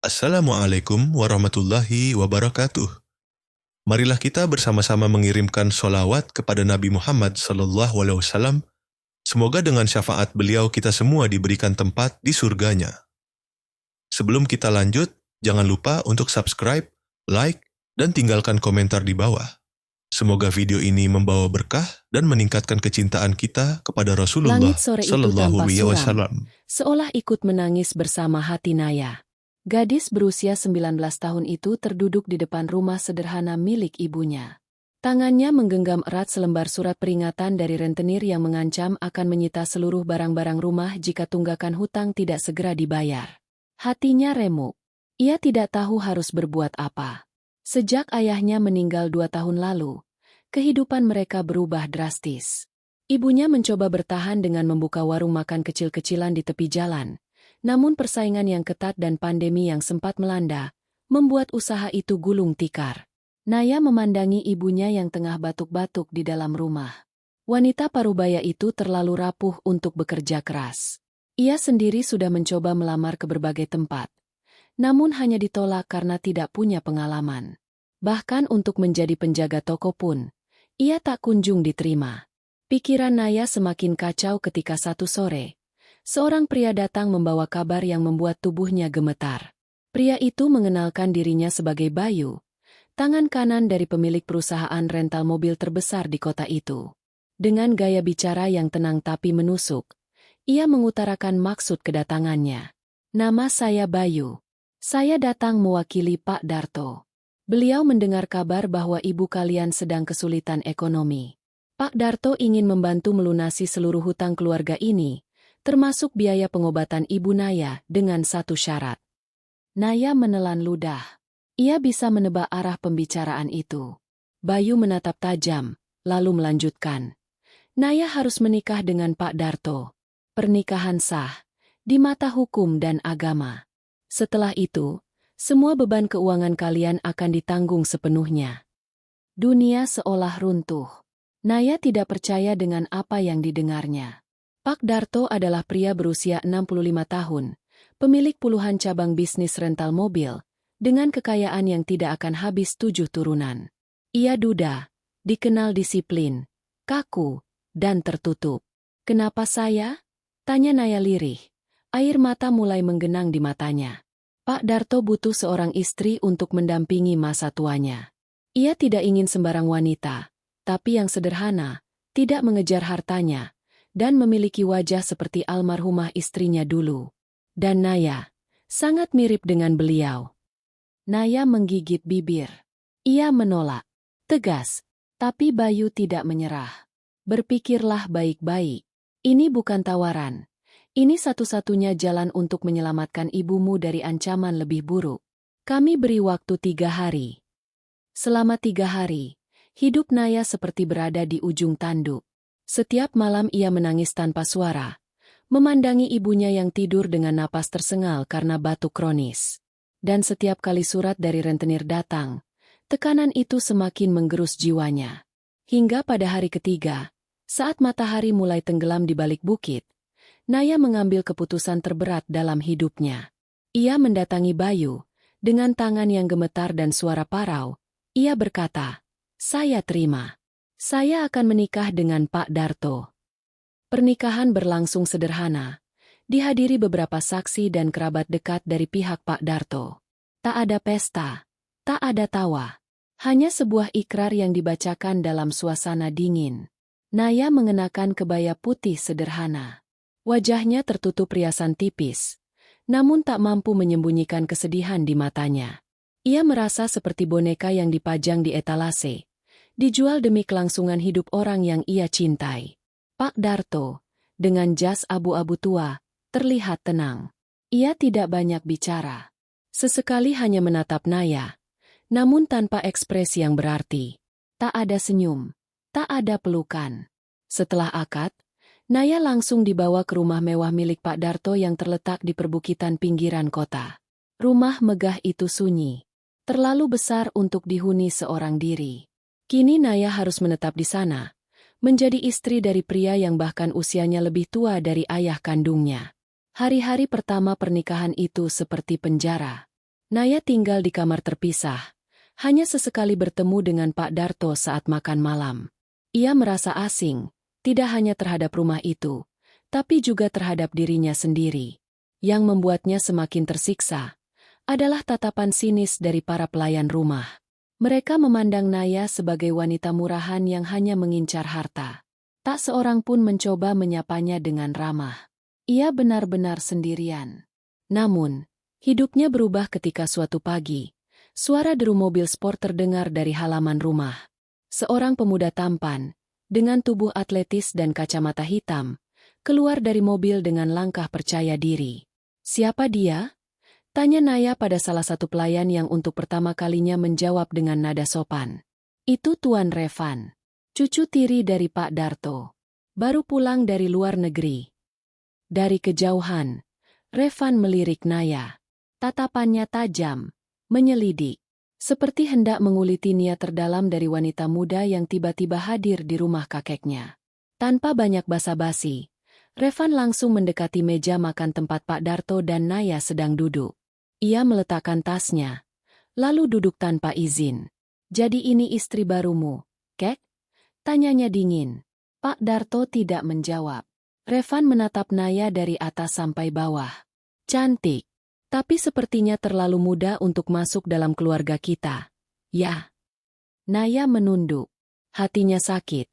Assalamualaikum warahmatullahi wabarakatuh. Marilah kita bersama-sama mengirimkan sholawat kepada Nabi Muhammad SAW. Semoga dengan syafaat beliau kita semua diberikan tempat di surganya. Sebelum kita lanjut, jangan lupa untuk subscribe, like, dan tinggalkan komentar di bawah. Semoga video ini membawa berkah dan meningkatkan kecintaan kita kepada Rasulullah Langit sore itu tanpa suram, SAW. seolah ikut menangis bersama hati Naya. Gadis berusia 19 tahun itu terduduk di depan rumah sederhana milik ibunya. Tangannya menggenggam erat selembar surat peringatan dari rentenir yang mengancam akan menyita seluruh barang-barang rumah jika tunggakan hutang tidak segera dibayar. Hatinya remuk. Ia tidak tahu harus berbuat apa. Sejak ayahnya meninggal 2 tahun lalu, kehidupan mereka berubah drastis. Ibunya mencoba bertahan dengan membuka warung makan kecil-kecilan di tepi jalan. Namun persaingan yang ketat dan pandemi yang sempat melanda, membuat usaha itu gulung tikar. Naya memandangi ibunya yang tengah batuk-batuk di dalam rumah. Wanita parubaya itu terlalu rapuh untuk bekerja keras. Ia sendiri sudah mencoba melamar ke berbagai tempat. Namun hanya ditolak karena tidak punya pengalaman. Bahkan untuk menjadi penjaga toko pun, ia tak kunjung diterima. Pikiran Naya semakin kacau ketika satu sore, seorang pria datang membawa kabar yang membuat tubuhnya gemetar. Pria itu mengenalkan dirinya sebagai Bayu, tangan kanan dari pemilik perusahaan rental mobil terbesar di kota itu. Dengan gaya bicara yang tenang tapi menusuk, ia mengutarakan maksud kedatangannya. Nama saya Bayu. Saya datang mewakili Pak Darto. Beliau mendengar kabar bahwa ibu kalian sedang kesulitan ekonomi. Pak Darto ingin membantu melunasi seluruh hutang keluarga ini, termasuk biaya pengobatan ibu Naya dengan satu syarat. Naya menelan ludah. Ia bisa menebak arah pembicaraan itu. Bayu menatap tajam, lalu melanjutkan. Naya harus menikah dengan Pak Darto. Pernikahan sah, di mata hukum dan agama. Setelah itu, semua beban keuangan kalian akan ditanggung sepenuhnya. Dunia seolah runtuh. Naya tidak percaya dengan apa yang didengarnya. Pak Darto adalah pria berusia 65 tahun, pemilik puluhan cabang bisnis rental mobil, dengan kekayaan yang tidak akan habis 7 turunan. Ia duda, dikenal disiplin, kaku, dan tertutup. Kenapa saya? Tanya Naya lirih. Air mata mulai menggenang di matanya. Pak Darto butuh seorang istri untuk mendampingi masa tuanya. Ia tidak ingin sembarang wanita, tapi yang sederhana, tidak mengejar hartanya, dan memiliki wajah seperti almarhumah istrinya dulu. Dan Naya, sangat mirip dengan beliau. Naya menggigit bibir. Ia menolak. Tegas, tapi Bayu tidak menyerah. Berpikirlah baik-baik. Ini bukan tawaran. Ini satu-satunya jalan untuk menyelamatkan ibumu dari ancaman lebih buruk. Kami beri waktu 3 hari. Selama 3 hari, hidup Naya seperti berada di ujung tanduk. Setiap malam ia menangis tanpa suara, memandangi ibunya yang tidur dengan napas tersengal karena batuk kronis. Dan setiap kali surat dari rentenir datang, tekanan itu semakin menggerus jiwanya. Hingga pada hari ketiga, saat matahari mulai tenggelam di balik bukit, Naya mengambil keputusan terberat dalam hidupnya. Ia mendatangi Bayu, dengan tangan yang gemetar dan suara parau, ia berkata, "Saya terima. Saya akan menikah dengan Pak Darto." Pernikahan berlangsung sederhana, dihadiri beberapa saksi dan kerabat dekat dari pihak Pak Darto. Tak ada pesta, tak ada tawa. Hanya sebuah ikrar yang dibacakan dalam suasana dingin. Naya mengenakan kebaya putih sederhana. Wajahnya tertutup riasan tipis, namun tak mampu menyembunyikan kesedihan di matanya. Ia merasa seperti boneka yang dipajang di etalase, dijual demi kelangsungan hidup orang yang ia cintai. Pak Darto, dengan jas abu-abu tua, terlihat tenang. Ia tidak banyak bicara. Sesekali hanya menatap Naya, namun tanpa ekspresi yang berarti. Tak ada senyum, tak ada pelukan. Setelah akad, Naya langsung dibawa ke rumah mewah milik Pak Darto yang terletak di perbukitan pinggiran kota. Rumah megah itu sunyi, terlalu besar untuk dihuni seorang diri. Kini Naya harus menetap di sana, menjadi istri dari pria yang bahkan usianya lebih tua dari ayah kandungnya. Hari-hari pertama pernikahan itu seperti penjara. Naya tinggal di kamar terpisah. Hanya sesekali bertemu dengan Pak Darto saat makan malam. Ia merasa asing, tidak hanya terhadap rumah itu, tapi juga terhadap dirinya sendiri. Yang membuatnya semakin tersiksa adalah tatapan sinis dari para pelayan rumah. Mereka memandang Naya sebagai wanita murahan yang hanya mengincar harta. Tak seorang pun mencoba menyapanya dengan ramah. Ia benar-benar sendirian. Namun, hidupnya berubah ketika suatu pagi, suara deru mobil sport terdengar dari halaman rumah. Seorang pemuda tampan, dengan tubuh atletis dan kacamata hitam, keluar dari mobil dengan langkah percaya diri. "Siapa dia?" tanya Naya pada salah satu pelayan yang untuk pertama kalinya menjawab dengan nada sopan. "Itu Tuan Revan, cucu tiri dari Pak Darto. Baru pulang dari luar negeri." Dari kejauhan, Revan melirik Naya. Tatapannya tajam, menyelidik, seperti hendak menguliti niat terdalam dari wanita muda yang tiba-tiba hadir di rumah kakeknya. Tanpa banyak basa-basi, Revan langsung mendekati meja makan tempat Pak Darto dan Naya sedang duduk. Ia meletakkan tasnya, lalu duduk tanpa izin. "Jadi ini istri barumu, Kek?" tanyanya dingin. Pak Darto tidak menjawab. Revan menatap Naya dari atas sampai bawah. "Cantik, tapi sepertinya terlalu muda untuk masuk dalam keluarga kita." "Ya." Naya menunduk. Hatinya sakit,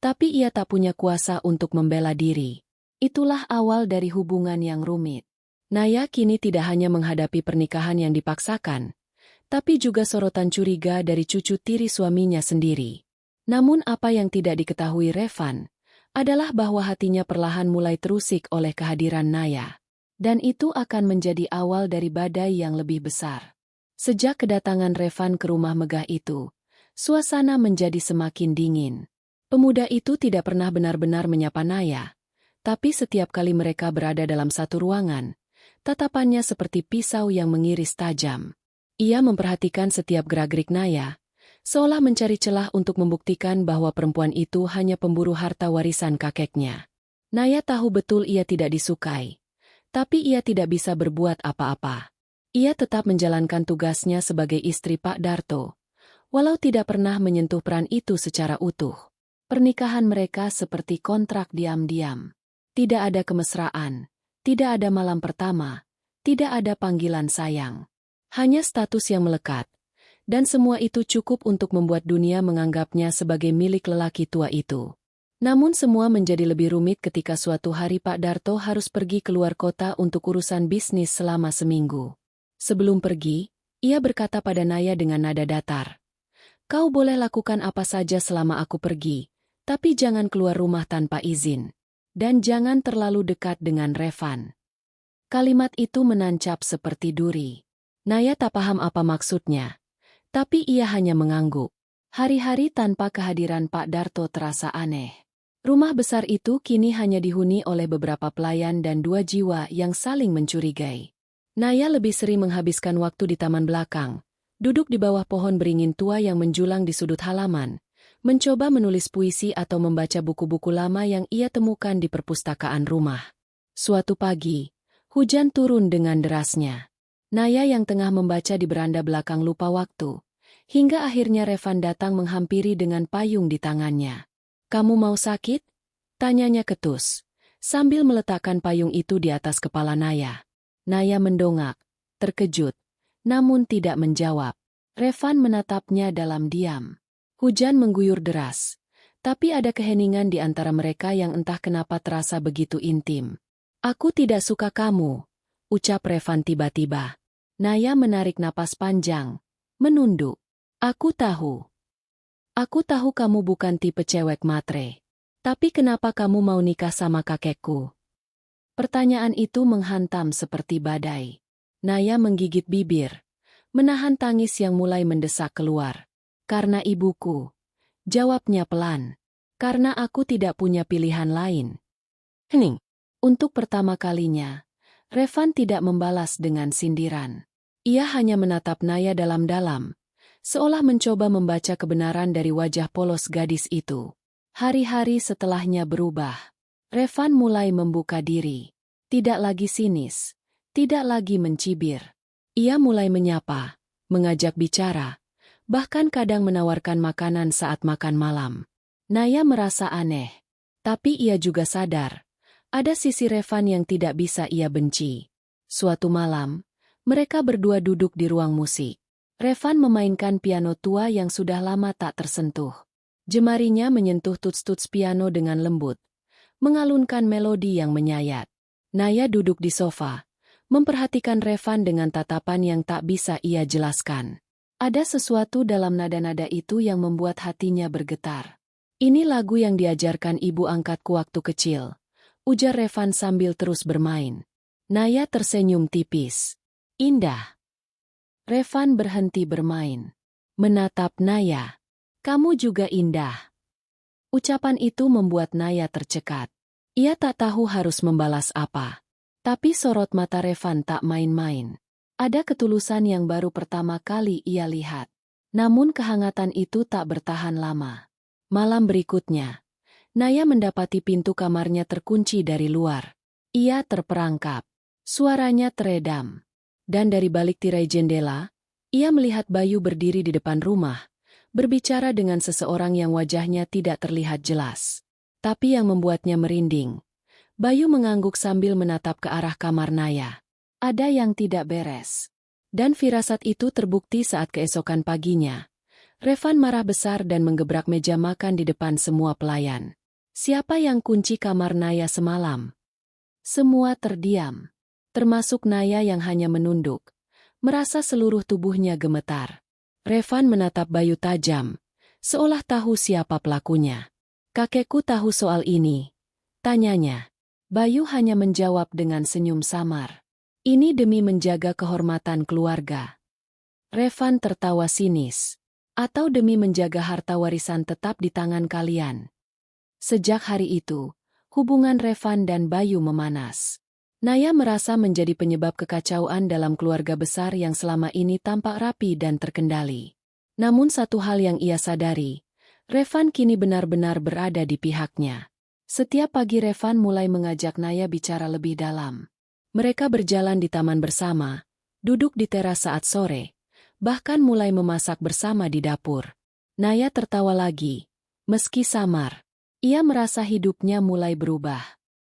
tapi ia tak punya kuasa untuk membela diri. Itulah awal dari hubungan yang rumit. Naya kini tidak hanya menghadapi pernikahan yang dipaksakan, tapi juga sorotan curiga dari cucu tiri suaminya sendiri. Namun apa yang tidak diketahui Revan adalah bahwa hatinya perlahan mulai terusik oleh kehadiran Naya. Dan itu akan menjadi awal dari badai yang lebih besar. Sejak kedatangan Revan ke rumah megah itu, suasana menjadi semakin dingin. Pemuda itu tidak pernah benar-benar menyapa Naya, tapi setiap kali mereka berada dalam satu ruangan, tatapannya seperti pisau yang mengiris tajam. Ia memperhatikan setiap gerak-gerik Naya, seolah mencari celah untuk membuktikan bahwa perempuan itu hanya pemburu harta warisan kakeknya. Naya tahu betul ia tidak disukai, tapi ia tidak bisa berbuat apa-apa. Ia tetap menjalankan tugasnya sebagai istri Pak Darto, walau tidak pernah menyentuh peran itu secara utuh. Pernikahan mereka seperti kontrak diam-diam. Tidak ada kemesraan, tidak ada malam pertama, tidak ada panggilan sayang. Hanya status yang melekat. Dan semua itu cukup untuk membuat dunia menganggapnya sebagai milik lelaki tua itu. Namun semua menjadi lebih rumit ketika suatu hari Pak Darto harus pergi keluar kota untuk urusan bisnis selama seminggu. Sebelum pergi, ia berkata pada Naya dengan nada datar, "Kau boleh lakukan apa saja selama aku pergi, tapi jangan keluar rumah tanpa izin. Dan jangan terlalu dekat dengan Revan." Kalimat itu menancap seperti duri. Naya tak paham apa maksudnya. Tapi ia hanya mengangguk. Hari-hari tanpa kehadiran Pak Darto terasa aneh. Rumah besar itu kini hanya dihuni oleh beberapa pelayan dan 2 jiwa yang saling mencurigai. Naya lebih sering menghabiskan waktu di taman belakang, duduk di bawah pohon beringin tua yang menjulang di sudut halaman, mencoba menulis puisi atau membaca buku-buku lama yang ia temukan di perpustakaan rumah. Suatu pagi, hujan turun dengan derasnya. Naya yang tengah membaca di beranda belakang lupa waktu. Hingga akhirnya Revan datang menghampiri dengan payung di tangannya. "Kamu mau sakit?" tanyanya ketus, sambil meletakkan payung itu di atas kepala Naya. Naya mendongak, terkejut, namun tidak menjawab. Revan menatapnya dalam diam. Hujan mengguyur deras, tapi ada keheningan di antara mereka yang entah kenapa terasa begitu intim. "Aku tidak suka kamu," ucap Revan tiba-tiba. Naya menarik napas panjang, menunduk. Aku tahu kamu bukan tipe cewek matre. Tapi kenapa kamu mau nikah sama kakekku?" Pertanyaan itu menghantam seperti badai. Naya menggigit bibir, menahan tangis yang mulai mendesak keluar. "Karena ibuku," jawabnya pelan. "Karena aku tidak punya pilihan lain." Hening. Untuk pertama kalinya, Revan tidak membalas dengan sindiran. Ia hanya menatap Naya dalam-dalam, seolah mencoba membaca kebenaran dari wajah polos gadis itu. Hari-hari setelahnya berubah. Revan mulai membuka diri. Tidak lagi sinis, tidak lagi mencibir. Ia mulai menyapa, mengajak bicara, bahkan kadang menawarkan makanan saat makan malam. Naya merasa aneh, tapi ia juga sadar, ada sisi Revan yang tidak bisa ia benci. Suatu malam, mereka berdua duduk di ruang musik. Revan memainkan piano tua yang sudah lama tak tersentuh. Jemarinya menyentuh tuts-tuts piano dengan lembut, mengalunkan melodi yang menyayat. Naya duduk di sofa, memperhatikan Revan dengan tatapan yang tak bisa ia jelaskan. Ada sesuatu dalam nada-nada itu yang membuat hatinya bergetar. Ini lagu yang diajarkan ibu angkatku waktu kecil, ujar Revan sambil terus bermain. Naya tersenyum tipis. Indah. Revan berhenti bermain. Menatap Naya. Kamu juga indah. Ucapan itu membuat Naya tercekat. Ia tak tahu harus membalas apa. Tapi sorot mata Revan tak main-main. Ada ketulusan yang baru pertama kali ia lihat. Namun kehangatan itu tak bertahan lama. Malam berikutnya, Naya mendapati pintu kamarnya terkunci dari luar. Ia terperangkap. Suaranya teredam. Dan dari balik tirai jendela, ia melihat Bayu berdiri di depan rumah, berbicara dengan seseorang yang wajahnya tidak terlihat jelas. Tapi yang membuatnya merinding, Bayu mengangguk sambil menatap ke arah kamar Naya. Ada yang tidak beres. Dan firasat itu terbukti saat keesokan paginya. Revan marah besar dan menggebrak meja makan di depan semua pelayan. Siapa yang kunci kamar Naya semalam? Semua terdiam. Termasuk Naya yang hanya menunduk, merasa seluruh tubuhnya gemetar. Revan menatap Bayu tajam, seolah tahu siapa pelakunya. Kakekku tahu soal ini, tanyanya. Bayu hanya menjawab dengan senyum samar. Ini demi menjaga kehormatan keluarga. Revan tertawa sinis. Atau demi menjaga harta warisan tetap di tangan kalian. Sejak hari itu, hubungan Revan dan Bayu memanas. Naya merasa menjadi penyebab kekacauan dalam keluarga besar yang selama ini tampak rapi dan terkendali. Namun satu hal yang ia sadari, Revan kini benar-benar berada di pihaknya. Setiap pagi Revan mulai mengajak Naya bicara lebih dalam. Mereka berjalan di taman bersama, duduk di teras saat sore, bahkan mulai memasak bersama di dapur. Naya tertawa lagi, meski samar. Ia merasa hidupnya mulai berubah.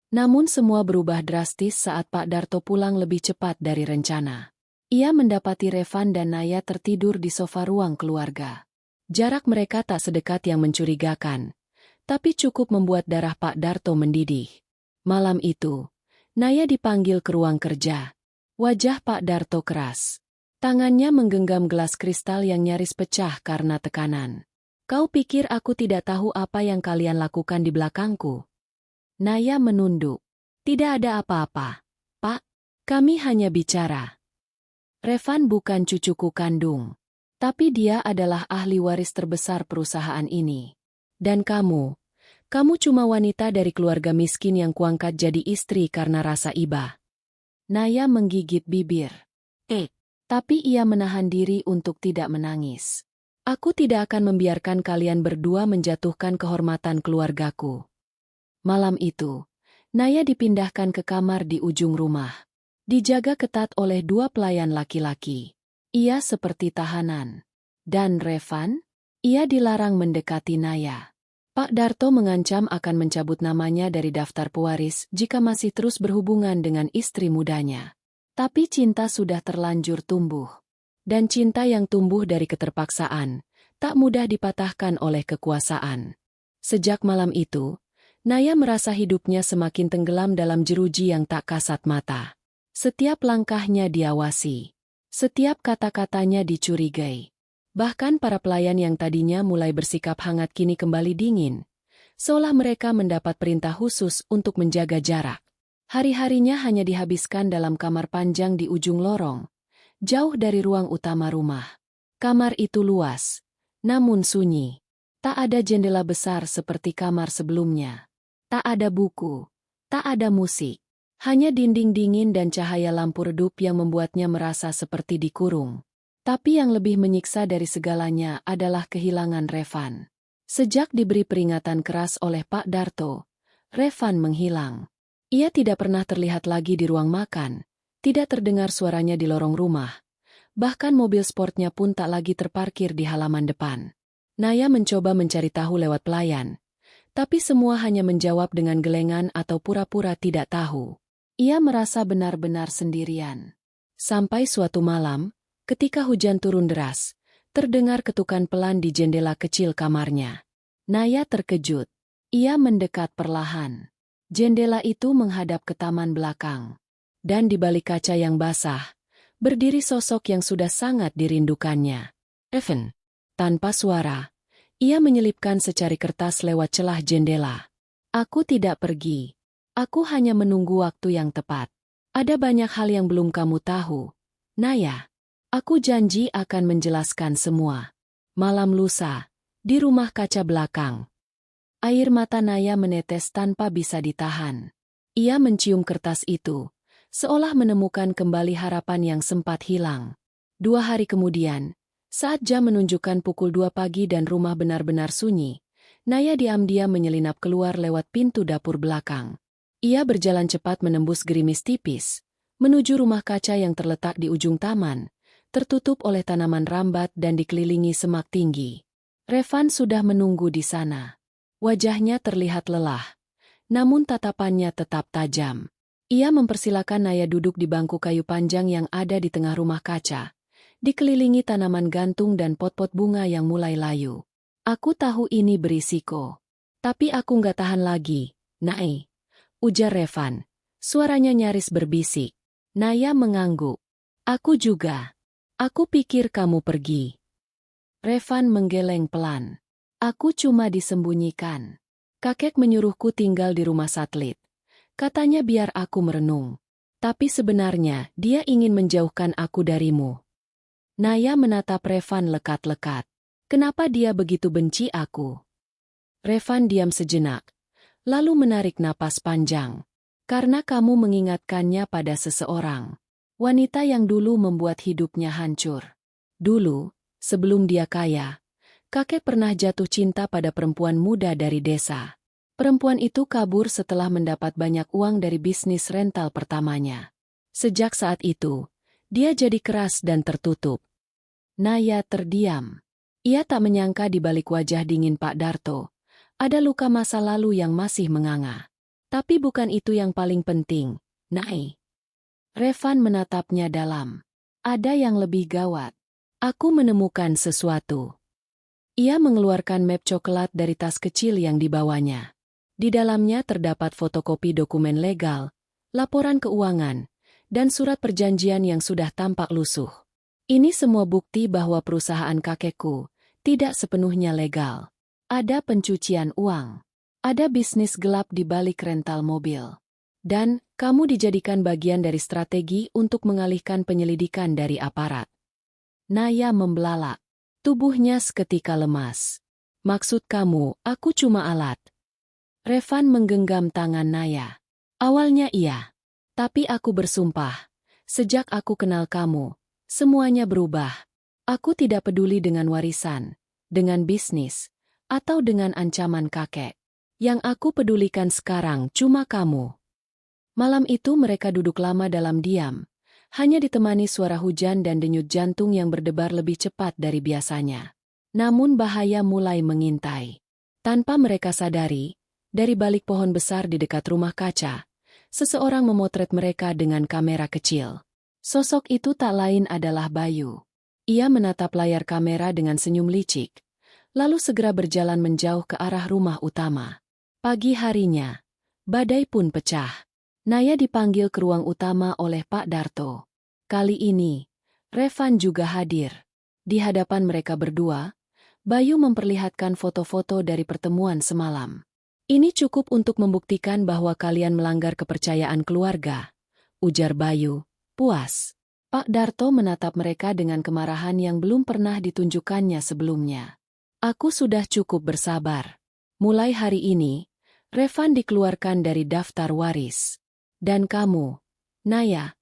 Namun semua berubah drastis saat Pak Darto pulang lebih cepat dari rencana. Ia mendapati Revan dan Naya tertidur di sofa ruang keluarga. Jarak mereka tak sedekat yang mencurigakan, tapi cukup membuat darah Pak Darto mendidih. Malam itu, Naya dipanggil ke ruang kerja. Wajah Pak Darto keras. Tangannya menggenggam gelas kristal yang nyaris pecah karena tekanan. Kau pikir aku tidak tahu apa yang kalian lakukan di belakangku? Naya menunduk. Tidak ada apa-apa, Pak. Kami hanya bicara. Revan bukan cucuku kandung. Tapi dia adalah ahli waris terbesar perusahaan ini. Dan kamu cuma wanita dari keluarga miskin yang kuangkat jadi istri karena rasa iba. Naya menggigit bibir. Tapi ia menahan diri untuk tidak menangis. Aku tidak akan membiarkan kalian berdua menjatuhkan kehormatan keluargaku. Malam itu, Naya dipindahkan ke kamar di ujung rumah. Dijaga ketat oleh dua pelayan laki-laki. Ia seperti tahanan. Dan Revan? Ia dilarang mendekati Naya. Pak Darto mengancam akan mencabut namanya dari daftar pewaris jika masih terus berhubungan dengan istri mudanya. Tapi cinta sudah terlanjur tumbuh. Dan cinta yang tumbuh dari keterpaksaan, tak mudah dipatahkan oleh kekuasaan. Sejak malam itu, Naya merasa hidupnya semakin tenggelam dalam jeruji yang tak kasat mata. Setiap langkahnya diawasi. Setiap kata-katanya dicurigai. Bahkan para pelayan yang tadinya mulai bersikap hangat kini kembali dingin. Seolah mereka mendapat perintah khusus untuk menjaga jarak. Hari-harinya hanya dihabiskan dalam kamar panjang di ujung lorong, jauh dari ruang utama rumah. Kamar itu luas, namun sunyi. Tak ada jendela besar seperti kamar sebelumnya. Tak ada buku, tak ada musik. Hanya dinding dingin dan cahaya lampu redup yang membuatnya merasa seperti dikurung. Tapi yang lebih menyiksa dari segalanya adalah kehilangan Revan. Sejak diberi peringatan keras oleh Pak Darto, Revan menghilang. Ia tidak pernah terlihat lagi di ruang makan, tidak terdengar suaranya di lorong rumah, Bahkan mobil sportnya pun tak lagi terparkir di halaman depan. Naya mencoba mencari tahu lewat pelayan, tapi semua hanya menjawab dengan gelengan atau pura-pura tidak tahu. Ia merasa benar-benar sendirian. Sampai suatu malam, ketika hujan turun deras, terdengar ketukan pelan di jendela kecil kamarnya. Naya terkejut. Ia mendekat perlahan. Jendela itu menghadap ke taman belakang. Dan di balik kaca yang basah, berdiri sosok yang sudah sangat dirindukannya. Evan. Tanpa suara, ia menyelipkan secari kertas lewat celah jendela. Aku tidak pergi. Aku hanya menunggu waktu yang tepat. Ada banyak hal yang belum kamu tahu, Naya. Aku janji akan menjelaskan semua. Malam lusa, di rumah kaca belakang. Air mata Naya menetes tanpa bisa ditahan. Ia mencium kertas itu, seolah menemukan kembali harapan yang sempat hilang. 2 hari kemudian, saat jam menunjukkan pukul 2 pagi dan rumah benar-benar sunyi, Naya diam-diam menyelinap keluar lewat pintu dapur belakang. Ia berjalan cepat menembus gerimis tipis, menuju rumah kaca yang terletak di ujung taman, tertutup oleh tanaman rambat dan dikelilingi semak tinggi. Revan sudah menunggu di sana. Wajahnya terlihat lelah, namun tatapannya tetap tajam. Ia mempersilakan Naya duduk di bangku kayu panjang yang ada di tengah rumah kaca, dikelilingi tanaman gantung dan pot-pot bunga yang mulai layu. Aku tahu ini berisiko, tapi aku nggak tahan lagi, Nai, ujar Revan. Suaranya nyaris berbisik. Naya mengangguk. Aku juga. Aku pikir kamu pergi. Revan menggeleng pelan. Aku cuma disembunyikan. Kakek menyuruhku tinggal di rumah satelit. Katanya biar aku merenung. Tapi sebenarnya dia ingin menjauhkan aku darimu. Naya menatap Revan lekat-lekat. Kenapa dia begitu benci aku? Revan diam sejenak, lalu menarik napas panjang. Karena kamu mengingatkannya pada seseorang. Wanita yang dulu membuat hidupnya hancur. Dulu, sebelum dia kaya, kakek pernah jatuh cinta pada perempuan muda dari desa. Perempuan itu kabur setelah mendapat banyak uang dari bisnis rental pertamanya. Sejak saat itu, dia jadi keras dan tertutup. Naya terdiam. Ia tak menyangka di balik wajah dingin Pak Darto, ada luka masa lalu yang masih menganga. Tapi bukan itu yang paling penting, Nai. Revan menatapnya dalam. Ada yang lebih gawat. Aku menemukan sesuatu. Ia mengeluarkan map coklat dari tas kecil yang dibawanya. Di dalamnya terdapat fotokopi dokumen legal, laporan keuangan, dan surat perjanjian yang sudah tampak lusuh. Ini semua bukti bahwa perusahaan kakekku tidak sepenuhnya legal. Ada pencucian uang. Ada bisnis gelap di balik rental mobil. Dan kamu dijadikan bagian dari strategi untuk mengalihkan penyelidikan dari aparat. Naya membelalak. Tubuhnya seketika lemas. Maksud kamu, aku cuma alat? Revan menggenggam tangan Naya. Awalnya iya. Tapi aku bersumpah. Sejak aku kenal kamu, semuanya berubah. Aku tidak peduli dengan warisan, dengan bisnis, atau dengan ancaman kakek. Yang aku pedulikan sekarang cuma kamu. Malam itu mereka duduk lama dalam diam. Hanya ditemani suara hujan dan denyut jantung yang berdebar lebih cepat dari biasanya. Namun bahaya mulai mengintai. Tanpa mereka sadari, dari balik pohon besar di dekat rumah kaca, seseorang memotret mereka dengan kamera kecil. Sosok itu tak lain adalah Bayu. Ia menatap layar kamera dengan senyum licik, lalu segera berjalan menjauh ke arah rumah utama. Pagi harinya, badai pun pecah. Naya dipanggil ke ruang utama oleh Pak Darto. Kali ini, Revan juga hadir. Di hadapan mereka berdua, Bayu memperlihatkan foto-foto dari pertemuan semalam. Ini cukup untuk membuktikan bahwa kalian melanggar kepercayaan keluarga, ujar Bayu, puas. Pak Darto menatap mereka dengan kemarahan yang belum pernah ditunjukkannya sebelumnya. Aku sudah cukup bersabar. Mulai hari ini, Revan dikeluarkan dari daftar waris. Dan kamu, Naya,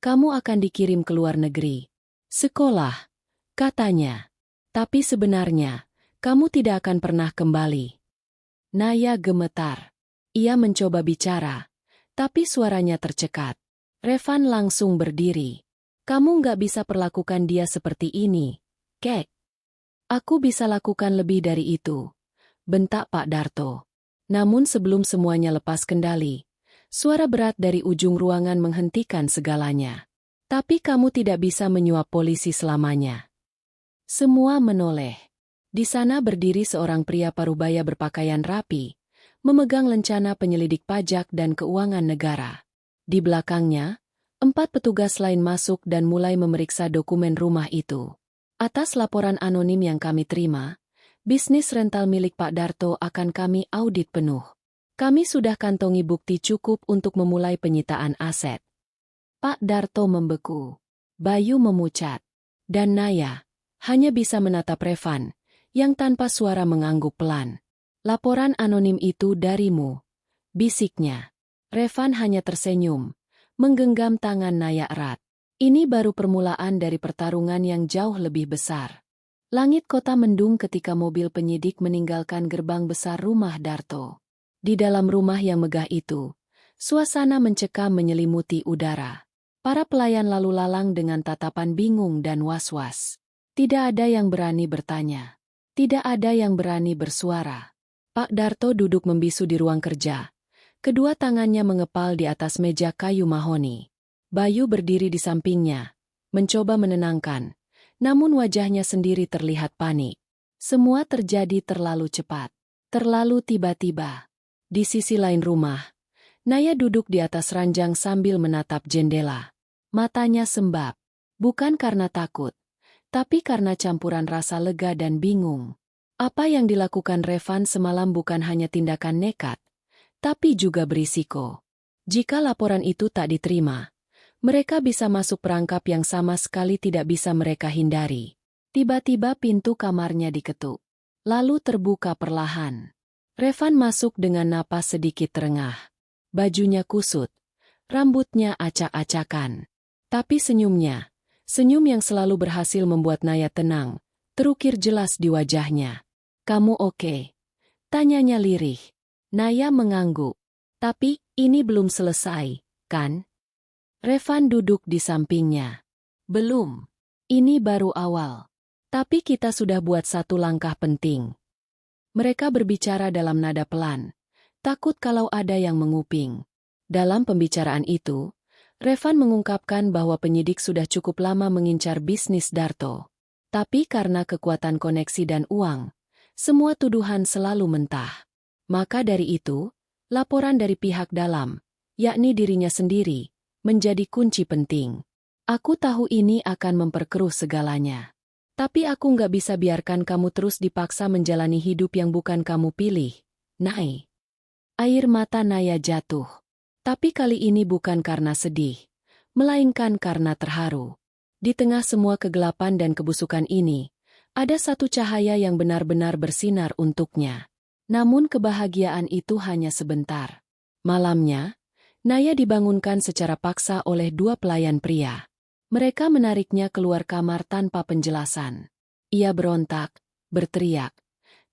kamu akan dikirim ke luar negeri. Sekolah, katanya. Tapi sebenarnya, kamu tidak akan pernah kembali. Naya gemetar. Ia mencoba bicara, tapi suaranya tercekat. Revan langsung berdiri. Kamu nggak bisa perlakukan dia seperti ini, Kek. Aku bisa lakukan lebih dari itu, bentak Pak Darto. Namun sebelum semuanya lepas kendali, suara berat dari ujung ruangan menghentikan segalanya. Tapi kamu tidak bisa menyuap polisi selamanya. Semua menoleh. Di sana berdiri seorang pria parubaya berpakaian rapi, memegang lencana penyelidik pajak dan keuangan negara. Di belakangnya, 4 petugas lain masuk dan mulai memeriksa dokumen rumah itu. Atas laporan anonim yang kami terima, bisnis rental milik Pak Darto akan kami audit penuh. Kami sudah kantongi bukti cukup untuk memulai penyitaan aset. Pak Darto membeku. Bayu memucat. Dan Naya hanya bisa menatap Revan, yang tanpa suara mengangguk pelan. Laporan anonim itu darimu, bisiknya. Revan hanya tersenyum, menggenggam tangan Naya erat. Ini baru permulaan dari pertarungan yang jauh lebih besar. Langit kota mendung ketika mobil penyidik meninggalkan gerbang besar rumah Darto. Di dalam rumah yang megah itu, suasana mencekam menyelimuti udara. Para pelayan lalu lalang dengan tatapan bingung dan was-was. Tidak ada yang berani bertanya. Tidak ada yang berani bersuara. Pak Darto duduk membisu di ruang kerja. Kedua tangannya mengepal di atas meja kayu mahoni. Bayu berdiri di sampingnya, mencoba menenangkan, namun wajahnya sendiri terlihat panik. Semua terjadi terlalu cepat, terlalu tiba-tiba. Di sisi lain rumah, Naya duduk di atas ranjang sambil menatap jendela. Matanya sembab, bukan karena takut, tapi karena campuran rasa lega dan bingung. Apa yang dilakukan Revan semalam bukan hanya tindakan nekat, tapi juga berisiko. Jika laporan itu tak diterima, mereka bisa masuk perangkap yang sama sekali tidak bisa mereka hindari. Tiba-tiba pintu kamarnya diketuk. Lalu terbuka perlahan. Revan masuk dengan napas sedikit terengah. Bajunya kusut, rambutnya acak-acakan. Tapi senyumnya, senyum yang selalu berhasil membuat Naya tenang, terukir jelas di wajahnya. "Kamu oke?" tanyanya lirih. Naya mengangguk. "Tapi, ini belum selesai, kan?" Revan duduk di sampingnya. "Belum. Ini baru awal. Tapi kita sudah buat satu langkah penting." Mereka berbicara dalam nada pelan, takut kalau ada yang menguping. Dalam pembicaraan itu, Revan mengungkapkan bahwa penyidik sudah cukup lama mengincar bisnis Darto. Tapi karena kekuatan koneksi dan uang, semua tuduhan selalu mentah. Maka dari itu, laporan dari pihak dalam, yakni dirinya sendiri, menjadi kunci penting. "Aku tahu ini akan memperkeruh segalanya. Tapi aku nggak bisa biarkan kamu terus dipaksa menjalani hidup yang bukan kamu pilih, Nay." Air mata Naya jatuh. Tapi kali ini bukan karena sedih, melainkan karena terharu. Di tengah semua kegelapan dan kebusukan ini, ada satu cahaya yang benar-benar bersinar untuknya. Namun kebahagiaan itu hanya sebentar. Malamnya, Naya dibangunkan secara paksa oleh 2 pelayan pria. Mereka menariknya keluar kamar tanpa penjelasan. Ia berontak, berteriak,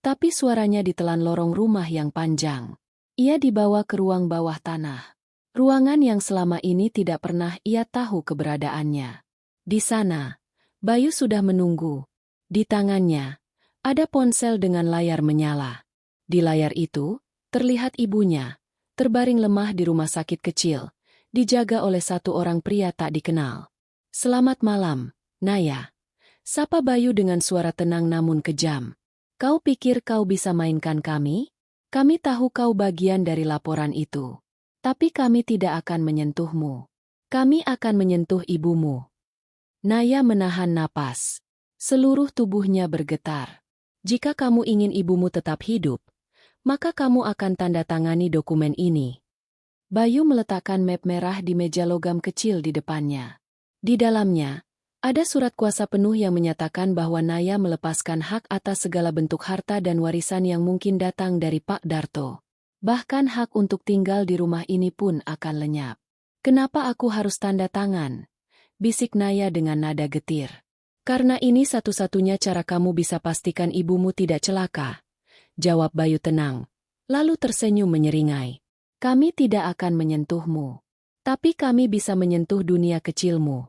tapi suaranya ditelan lorong rumah yang panjang. Ia dibawa ke ruang bawah tanah. Ruangan yang selama ini tidak pernah ia tahu keberadaannya. Di sana, Bayu sudah menunggu. Di tangannya, ada ponsel dengan layar menyala. Di layar itu, terlihat ibunya, terbaring lemah di rumah sakit kecil, dijaga oleh satu orang pria tak dikenal. "Selamat malam, Naya," sapa Bayu dengan suara tenang namun kejam. "Kau pikir kau bisa mainkan kami? Kami tahu kau bagian dari laporan itu. Tapi kami tidak akan menyentuhmu. Kami akan menyentuh ibumu." Naya menahan napas. Seluruh tubuhnya bergetar. "Jika kamu ingin ibumu tetap hidup, maka kamu akan tanda tangani dokumen ini." Bayu meletakkan map merah di meja logam kecil di depannya. Di dalamnya, ada surat kuasa penuh yang menyatakan bahwa Naya melepaskan hak atas segala bentuk harta dan warisan yang mungkin datang dari Pak Darto. Bahkan hak untuk tinggal di rumah ini pun akan lenyap. "Kenapa aku harus tanda tangan?" bisik Naya dengan nada getir. "Karena ini satu-satunya cara kamu bisa pastikan ibumu tidak celaka," jawab Bayu tenang, lalu tersenyum menyeringai. "Kami tidak akan menyentuhmu. Tapi kami bisa menyentuh dunia kecilmu."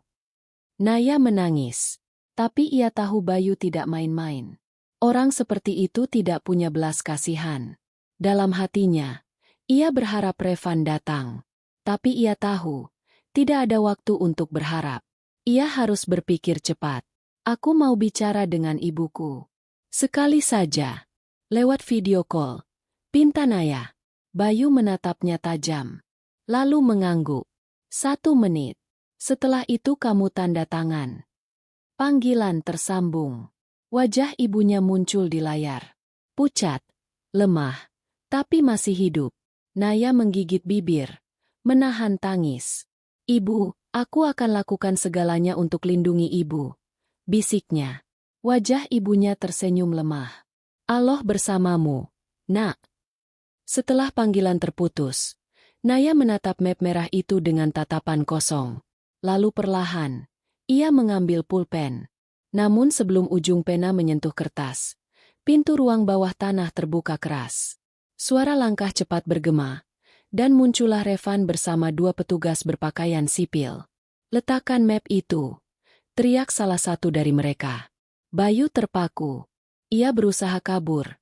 Naya menangis. Tapi ia tahu Bayu tidak main-main. Orang seperti itu tidak punya belas kasihan. Dalam hatinya, ia berharap Revan datang. Tapi ia tahu, tidak ada waktu untuk berharap. Ia harus berpikir cepat. Aku mau bicara dengan ibuku. Sekali saja. Lewat video call. Pinta Naya. Bayu menatapnya tajam. Lalu mengangguk. 1 menit. Setelah itu kamu tanda tangan. Panggilan tersambung. Wajah ibunya muncul di layar. Pucat, lemah, tapi masih hidup. Naya menggigit bibir, menahan tangis. Ibu, aku akan lakukan segalanya untuk lindungi ibu. Bisiknya. Wajah ibunya tersenyum lemah. Allah bersamamu, nak. Setelah panggilan terputus, Naya menatap map merah itu dengan tatapan kosong. Lalu perlahan, ia mengambil pulpen. Namun sebelum ujung pena menyentuh kertas, pintu ruang bawah tanah terbuka keras. Suara langkah cepat bergema, dan muncullah Revan bersama 2 petugas berpakaian sipil. Letakkan map itu, teriak salah satu dari mereka. Bayu terpaku. Ia berusaha kabur,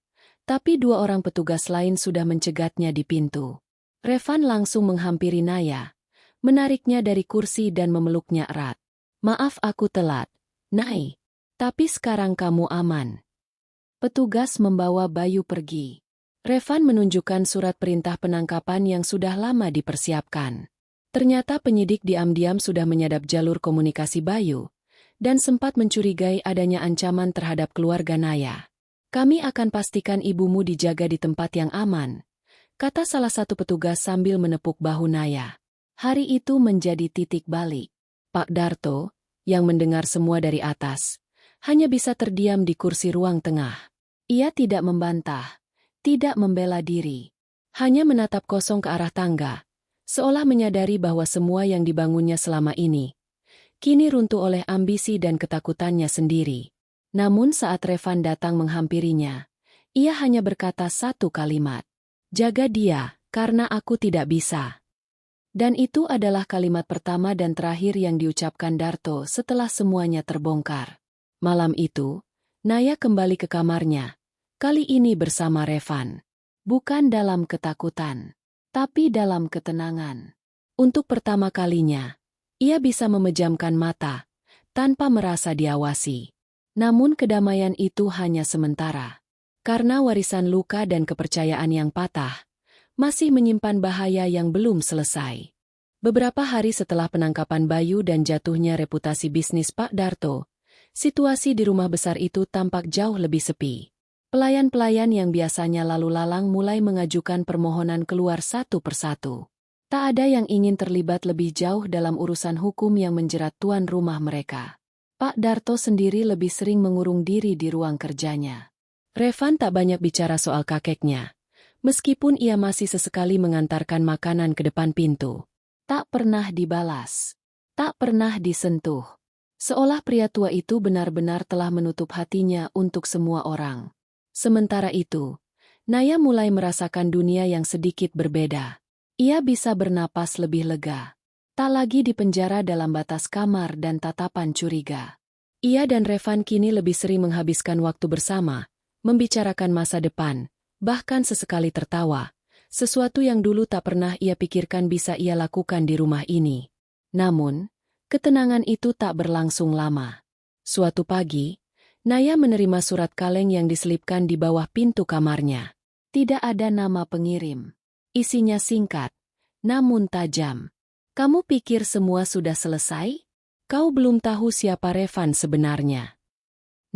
tapi 2 orang petugas lain sudah mencegatnya di pintu. Revan langsung menghampiri Naya, menariknya dari kursi dan memeluknya erat. Maaf aku telat, Nay. Tapi sekarang kamu aman. Petugas membawa Bayu pergi. Revan menunjukkan surat perintah penangkapan yang sudah lama dipersiapkan. Ternyata penyidik diam-diam sudah menyadap jalur komunikasi Bayu, dan sempat mencurigai adanya ancaman terhadap keluarga Naya. Kami akan pastikan ibumu dijaga di tempat yang aman, kata salah satu petugas sambil menepuk bahu Naya. Hari itu menjadi titik balik. Pak Darto, yang mendengar semua dari atas, hanya bisa terdiam di kursi ruang tengah. Ia tidak membantah, tidak membela diri. Hanya menatap kosong ke arah tangga, seolah menyadari bahwa semua yang dibangunnya selama ini kini runtuh oleh ambisi dan ketakutannya sendiri. Namun saat Revan datang menghampirinya, ia hanya berkata 1 kalimat. Jaga dia, karena aku tidak bisa. Dan itu adalah kalimat pertama dan terakhir yang diucapkan Darto setelah semuanya terbongkar. Malam itu, Naya kembali ke kamarnya, kali ini bersama Revan. Bukan dalam ketakutan, tapi dalam ketenangan. Untuk pertama kalinya, ia bisa memejamkan mata, tanpa merasa diawasi. Namun kedamaian itu hanya sementara. Karena warisan luka dan kepercayaan yang patah, masih menyimpan bahaya yang belum selesai. Beberapa hari setelah penangkapan Bayu dan jatuhnya reputasi bisnis Pak Darto, situasi di rumah besar itu tampak jauh lebih sepi. Pelayan-pelayan yang biasanya lalu lalang mulai mengajukan permohonan keluar satu persatu. Tak ada yang ingin terlibat lebih jauh dalam urusan hukum yang menjerat tuan rumah mereka. Pak Darto sendiri lebih sering mengurung diri di ruang kerjanya. Revan tak banyak bicara soal kakeknya, meskipun ia masih sesekali mengantarkan makanan ke depan pintu. Tak pernah dibalas, tak pernah disentuh. Seolah pria tua itu benar-benar telah menutup hatinya untuk semua orang. Sementara itu, Naya mulai merasakan dunia yang sedikit berbeda. Ia bisa bernapas lebih lega. Tak lagi dipenjara dalam batas kamar dan tatapan curiga. Ia dan Revan kini lebih sering menghabiskan waktu bersama, membicarakan masa depan, bahkan sesekali tertawa, sesuatu yang dulu tak pernah ia pikirkan bisa ia lakukan di rumah ini. Namun, ketenangan itu tak berlangsung lama. Suatu pagi, Naya menerima surat kaleng yang diselipkan di bawah pintu kamarnya. Tidak ada nama pengirim. Isinya singkat, namun tajam. Kamu pikir semua sudah selesai? Kau belum tahu siapa Revan sebenarnya.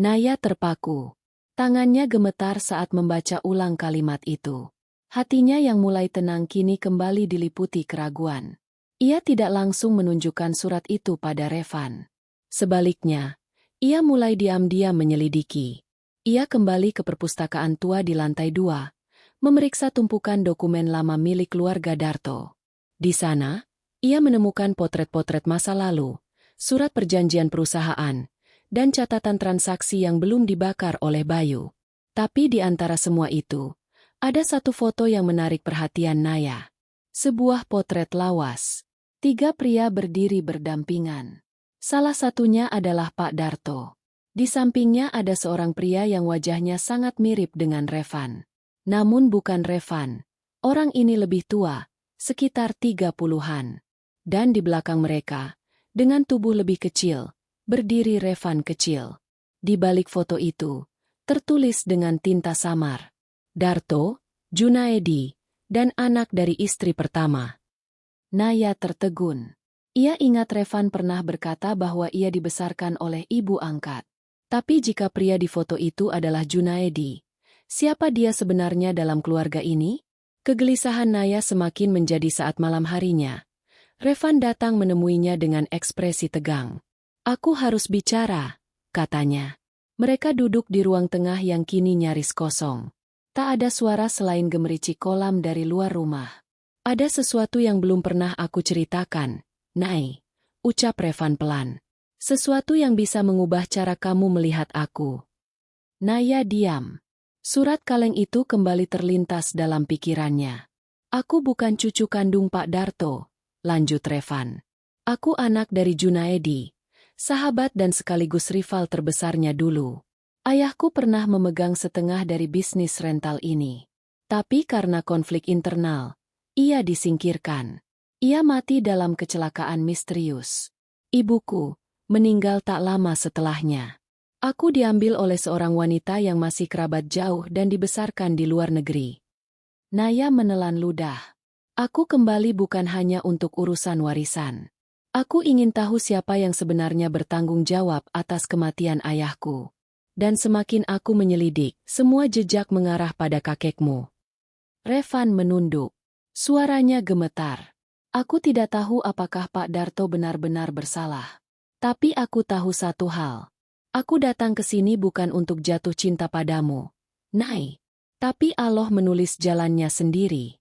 Naya terpaku. Tangannya gemetar saat membaca ulang kalimat itu. Hatinya yang mulai tenang kini kembali diliputi keraguan. Ia tidak langsung menunjukkan surat itu pada Revan. Sebaliknya, ia mulai diam-diam menyelidiki. Ia kembali ke perpustakaan tua di lantai 2, memeriksa tumpukan dokumen lama milik keluarga Darto. Di sana, ia menemukan potret-potret masa lalu, surat perjanjian perusahaan, dan catatan transaksi yang belum dibakar oleh Bayu. Tapi di antara semua itu, ada satu foto yang menarik perhatian Naya. Sebuah potret lawas. 3 pria berdiri berdampingan. Salah satunya adalah Pak Darto. Di sampingnya ada seorang pria yang wajahnya sangat mirip dengan Revan. Namun bukan Revan. Orang ini lebih tua, sekitar 30-an. Dan di belakang mereka, dengan tubuh lebih kecil, berdiri Revan kecil. Di balik foto itu, tertulis dengan tinta samar, Darto, Junaedi, dan anak dari istri pertama. Naya tertegun. Ia ingat Revan pernah berkata bahwa ia dibesarkan oleh ibu angkat. Tapi jika pria di foto itu adalah Junaedi, siapa dia sebenarnya dalam keluarga ini? Kegelisahan Naya semakin menjadi saat malam harinya. Revan datang menemuinya dengan ekspresi tegang. "Aku harus bicara," katanya. Mereka duduk di ruang tengah yang kini nyaris kosong. Tak ada suara selain gemericik kolam dari luar rumah. "Ada sesuatu yang belum pernah aku ceritakan, Nay," ucap Revan pelan. "Sesuatu yang bisa mengubah cara kamu melihat aku." Naya diam. Surat kaleng itu kembali terlintas dalam pikirannya. "Aku bukan cucu kandung Pak Darto," lanjut Revan. "Aku anak dari Junaedi, sahabat dan sekaligus rival terbesarnya dulu. Ayahku pernah memegang setengah dari bisnis rental ini. Tapi karena konflik internal, ia disingkirkan. Ia mati dalam kecelakaan misterius. Ibuku meninggal tak lama setelahnya. Aku diambil oleh seorang wanita yang masih kerabat jauh dan dibesarkan di luar negeri." Naya menelan ludah. "Aku kembali bukan hanya untuk urusan warisan. Aku ingin tahu siapa yang sebenarnya bertanggung jawab atas kematian ayahku. Dan semakin aku menyelidik, semua jejak mengarah pada kakekmu." Revan menunduk. Suaranya gemetar. "Aku tidak tahu apakah Pak Darto benar-benar bersalah. Tapi aku tahu satu hal. Aku datang ke sini bukan untuk jatuh cinta padamu, Nay. Tapi Allah menulis jalannya sendiri."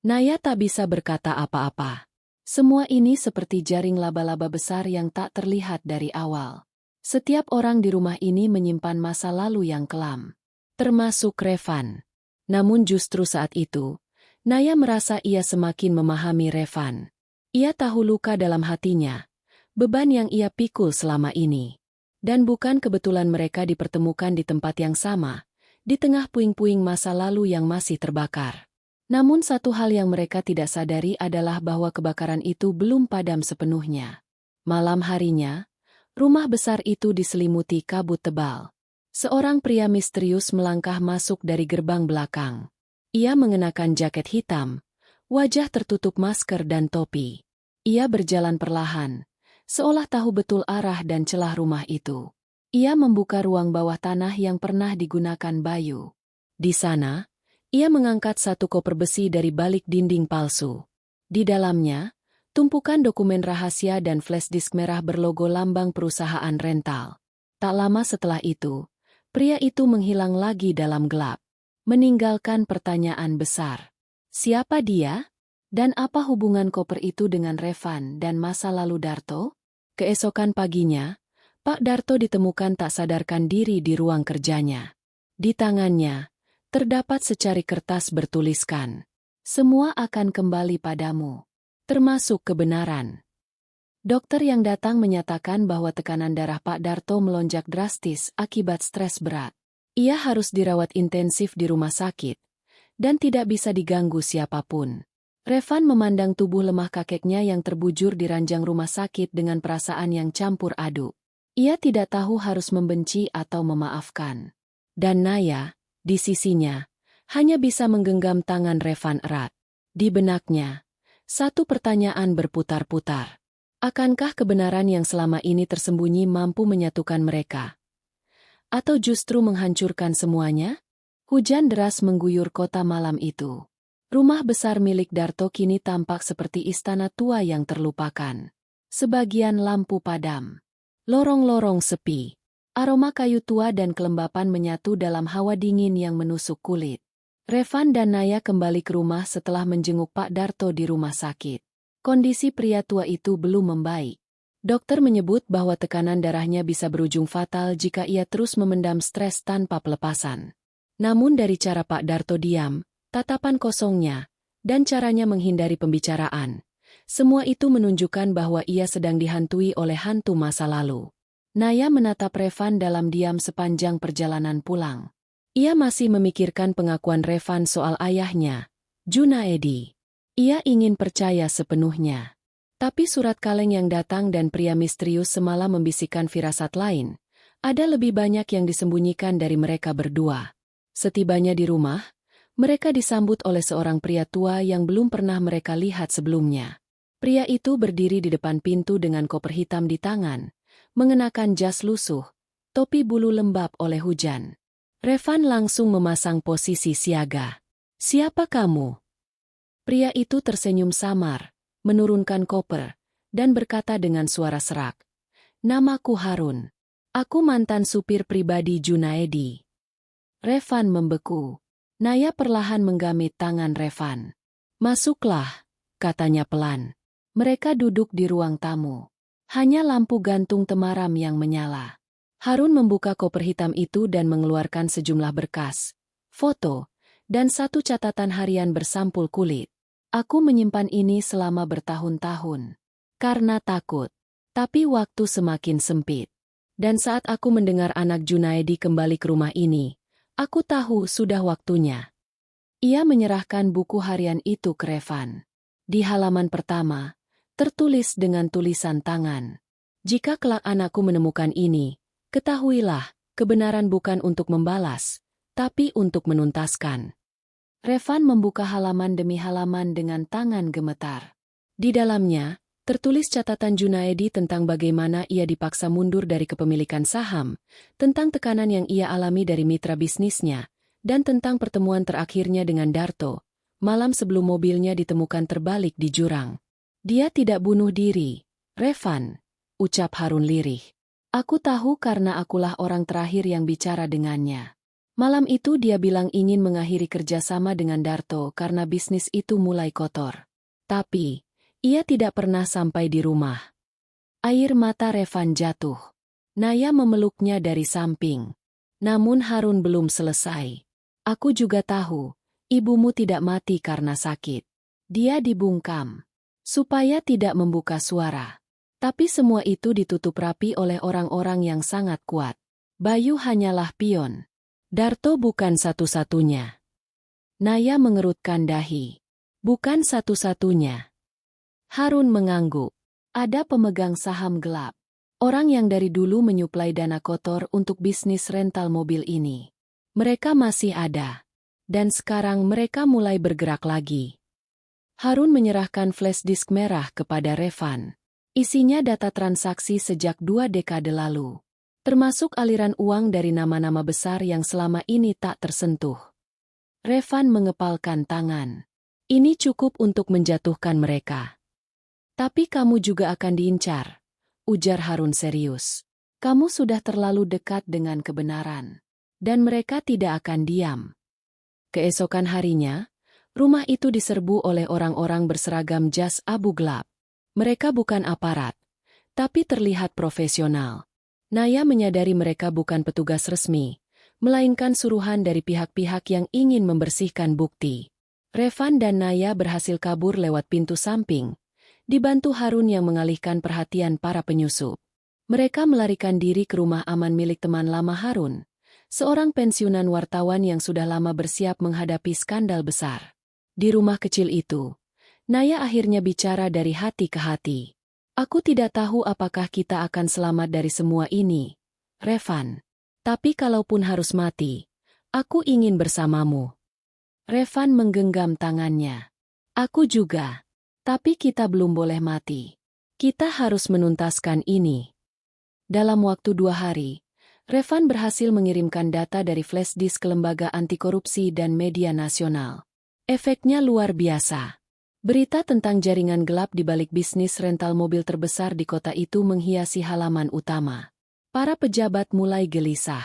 Naya tak bisa berkata apa-apa. Semua ini seperti jaring laba-laba besar yang tak terlihat dari awal. Setiap orang di rumah ini menyimpan masa lalu yang kelam. Termasuk Revan. Namun justru saat itu, Naya merasa ia semakin memahami Revan. Ia tahu luka dalam hatinya, beban yang ia pikul selama ini. Dan bukan kebetulan mereka dipertemukan di tempat yang sama, di tengah puing-puing masa lalu yang masih terbakar. Namun satu hal yang mereka tidak sadari adalah bahwa kebakaran itu belum padam sepenuhnya. Malam harinya, rumah besar itu diselimuti kabut tebal. Seorang pria misterius melangkah masuk dari gerbang belakang. Ia mengenakan jaket hitam, wajah tertutup masker dan topi. Ia berjalan perlahan, seolah tahu betul arah dan celah rumah itu. Ia membuka ruang bawah tanah yang pernah digunakan Bayu. Di sana, ia mengangkat satu koper besi dari balik dinding palsu. Di dalamnya, tumpukan dokumen rahasia dan flash disk merah berlogo lambang perusahaan rental. Tak lama setelah itu, pria itu menghilang lagi dalam gelap, meninggalkan pertanyaan besar. Siapa dia? Dan apa hubungan koper itu dengan Revan dan masa lalu Darto? Keesokan paginya, Pak Darto ditemukan tak sadarkan diri di ruang kerjanya. Di tangannya, terdapat secari kertas bertuliskan, "Semua akan kembali padamu, termasuk kebenaran." Dokter yang datang menyatakan bahwa tekanan darah Pak Darto melonjak drastis akibat stres berat. Ia harus dirawat intensif di rumah sakit, dan tidak bisa diganggu siapapun. Revan memandang tubuh lemah kakeknya yang terbujur di ranjang rumah sakit dengan perasaan yang campur aduk. Ia tidak tahu harus membenci atau memaafkan. Dan Naya, di sisinya, hanya bisa menggenggam tangan Revan erat. Di benaknya, satu pertanyaan berputar-putar. Akankah kebenaran yang selama ini tersembunyi mampu menyatukan mereka? Atau justru menghancurkan semuanya? Hujan deras mengguyur kota malam itu. Rumah besar milik Darto kini tampak seperti istana tua yang terlupakan. Sebagian lampu padam. Lorong-lorong sepi. Aroma kayu tua dan kelembapan menyatu dalam hawa dingin yang menusuk kulit. Revan dan Naya kembali ke rumah setelah menjenguk Pak Darto di rumah sakit. Kondisi pria tua itu belum membaik. Dokter menyebut bahwa tekanan darahnya bisa berujung fatal jika ia terus memendam stres tanpa pelepasan. Namun dari cara Pak Darto diam, tatapan kosongnya, dan caranya menghindari pembicaraan, Semua itu menunjukkan bahwa ia sedang dihantui oleh hantu masa lalu. Naya menatap Revan dalam diam sepanjang perjalanan pulang. Ia masih memikirkan pengakuan Revan soal ayahnya, Junaedi. Ia ingin percaya sepenuhnya. Tapi surat kaleng yang datang dan pria misterius semalam membisikkan firasat lain. Ada lebih banyak yang disembunyikan dari mereka berdua. Setibanya di rumah, mereka disambut oleh seorang pria tua yang belum pernah mereka lihat sebelumnya. Pria itu berdiri di depan pintu dengan koper hitam di tangan, mengenakan jas lusuh, topi bulu lembab oleh hujan. Revan langsung memasang posisi siaga. "Siapa kamu?" Pria itu tersenyum samar, menurunkan koper, dan berkata dengan suara serak, "Namaku Harun. Aku mantan supir pribadi Junaedi." Revan membeku. Naya perlahan menggamit tangan Revan. "Masuklah," katanya pelan. Mereka duduk di ruang tamu. Hanya lampu gantung temaram yang menyala. Harun membuka koper hitam itu dan mengeluarkan sejumlah berkas, foto, dan satu catatan harian bersampul kulit. "Aku menyimpan ini selama bertahun-tahun. Karena takut. Tapi waktu semakin sempit. Dan saat aku mendengar anak Junaedi kembali ke rumah ini, aku tahu sudah waktunya." Ia menyerahkan buku harian itu ke Revan. Di halaman pertama, tertulis dengan tulisan tangan, "Jika kelak anakku menemukan ini, ketahuilah, kebenaran bukan untuk membalas, tapi untuk menuntaskan." Revan membuka halaman demi halaman dengan tangan gemetar. Di dalamnya, tertulis catatan Junaedi tentang bagaimana ia dipaksa mundur dari kepemilikan saham, tentang tekanan yang ia alami dari mitra bisnisnya, dan tentang pertemuan terakhirnya dengan Darto, malam sebelum mobilnya ditemukan terbalik di jurang. "Dia tidak bunuh diri, Revan," ucap Harun lirih. "Aku tahu karena akulah orang terakhir yang bicara dengannya. Malam itu dia bilang ingin mengakhiri kerjasama dengan Darto karena bisnis itu mulai kotor. Tapi, ia tidak pernah sampai di rumah." Air mata Revan jatuh. Naya memeluknya dari samping. Namun Harun belum selesai. "Aku juga tahu, ibumu tidak mati karena sakit. Dia dibungkam supaya tidak membuka suara. Tapi semua itu ditutup rapi oleh orang-orang yang sangat kuat. Bayu hanyalah pion. Darto bukan satu-satunya." Naya mengerutkan dahi. "Bukan satu-satunya." Harun mengangguk. "Ada pemegang saham gelap. Orang yang dari dulu menyuplai dana kotor untuk bisnis rental mobil ini. Mereka masih ada. Dan sekarang mereka mulai bergerak lagi." Harun menyerahkan flash disk merah kepada Revan. Isinya data transaksi sejak 2 dekade lalu. Termasuk aliran uang dari nama-nama besar yang selama ini tak tersentuh. Revan mengepalkan tangan. "Ini cukup untuk menjatuhkan mereka." "Tapi kamu juga akan diincar," ujar Harun serius. "Kamu sudah terlalu dekat dengan kebenaran. Dan mereka tidak akan diam." Keesokan harinya, rumah itu diserbu oleh orang-orang berseragam jas abu gelap. Mereka bukan aparat, tapi terlihat profesional. Naya menyadari mereka bukan petugas resmi, melainkan suruhan dari pihak-pihak yang ingin membersihkan bukti. Revan dan Naya berhasil kabur lewat pintu samping, dibantu Harun yang mengalihkan perhatian para penyusup. Mereka melarikan diri ke rumah aman milik teman lama Harun, seorang pensiunan wartawan yang sudah lama bersiap menghadapi skandal besar. Di rumah kecil itu, Naya akhirnya bicara dari hati ke hati. "Aku tidak tahu apakah kita akan selamat dari semua ini, Revan. Tapi kalaupun harus mati, aku ingin bersamamu." Revan menggenggam tangannya. "Aku juga. Tapi kita belum boleh mati. Kita harus menuntaskan ini." Dalam waktu 2 hari, Revan berhasil mengirimkan data dari flash disk ke lembaga anti korupsi dan media nasional. Efeknya luar biasa. Berita tentang jaringan gelap di balik bisnis rental mobil terbesar di kota itu menghiasi halaman utama. Para pejabat mulai gelisah.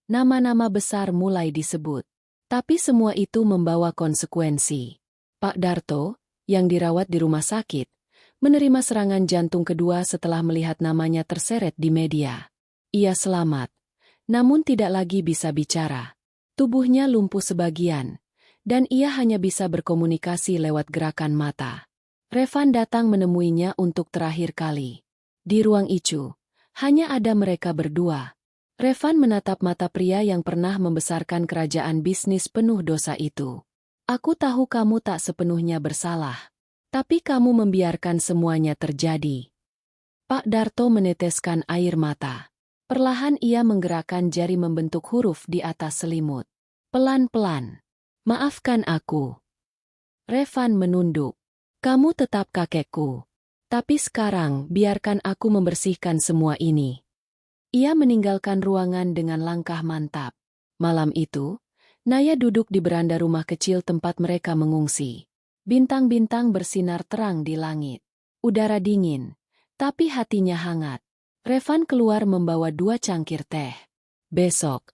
Nama-nama besar mulai disebut. Tapi semua itu membawa konsekuensi. Pak Darto, yang dirawat di rumah sakit, menerima serangan jantung kedua setelah melihat namanya terseret di media. Ia selamat, namun tidak lagi bisa bicara. Tubuhnya lumpuh sebagian, dan ia hanya bisa berkomunikasi lewat gerakan mata. Revan datang menemuinya untuk terakhir kali. Di ruang Icu, hanya ada mereka berdua. Revan menatap mata pria yang pernah membesarkan kerajaan bisnis penuh dosa itu. Aku tahu kamu tak sepenuhnya bersalah. Tapi kamu membiarkan semuanya terjadi. Pak Darto meneteskan air mata. Perlahan ia menggerakkan jari membentuk huruf di atas selimut. Pelan-pelan. Maafkan aku. Revan menunduk. Kamu tetap kakekku. Tapi sekarang biarkan aku membersihkan semua ini. Ia meninggalkan ruangan dengan langkah mantap. Malam itu, Naya duduk di beranda rumah kecil tempat mereka mengungsi. Bintang-bintang bersinar terang di langit. Udara dingin, tapi hatinya hangat. Revan keluar membawa 2 cangkir teh. Besok,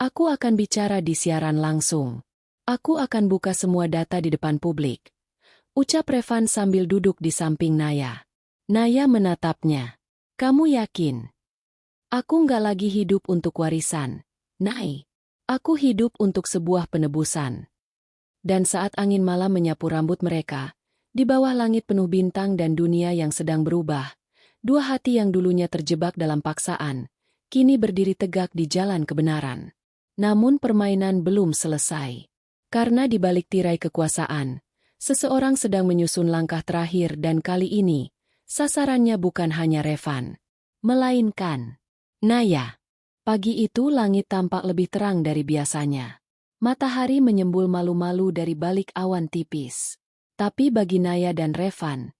aku akan bicara di siaran langsung. Aku akan buka semua data di depan publik. Ucap Revan sambil duduk di samping Naya. Naya menatapnya. Kamu yakin? Aku nggak lagi hidup untuk warisan, Nay. Aku hidup untuk sebuah penebusan. Dan saat angin malam menyapu rambut mereka, di bawah langit penuh bintang dan dunia yang sedang berubah, 2 hati yang dulunya terjebak dalam paksaan, kini berdiri tegak di jalan kebenaran. Namun permainan belum selesai. Karena di balik tirai kekuasaan, seseorang sedang menyusun langkah terakhir dan kali ini, sasarannya bukan hanya Revan, melainkan Naya. Pagi itu langit tampak lebih terang dari biasanya. Matahari menyembul malu-malu dari balik awan tipis. Tapi bagi Naya dan Revan,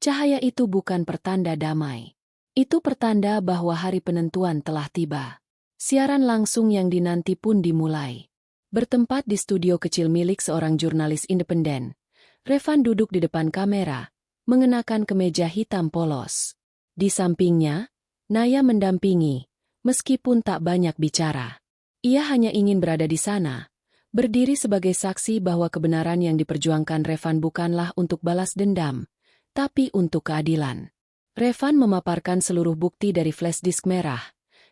cahaya itu bukan pertanda damai. Itu pertanda bahwa hari penentuan telah tiba. Siaran langsung yang dinanti pun dimulai. Bertempat di studio kecil milik seorang jurnalis independen, Revan duduk di depan kamera, mengenakan kemeja hitam polos. Di sampingnya, Naya mendampingi, meskipun tak banyak bicara. Ia hanya ingin berada di sana, berdiri sebagai saksi bahwa kebenaran yang diperjuangkan Revan bukanlah untuk balas dendam, tapi untuk keadilan. Revan memaparkan seluruh bukti dari flash disk merah,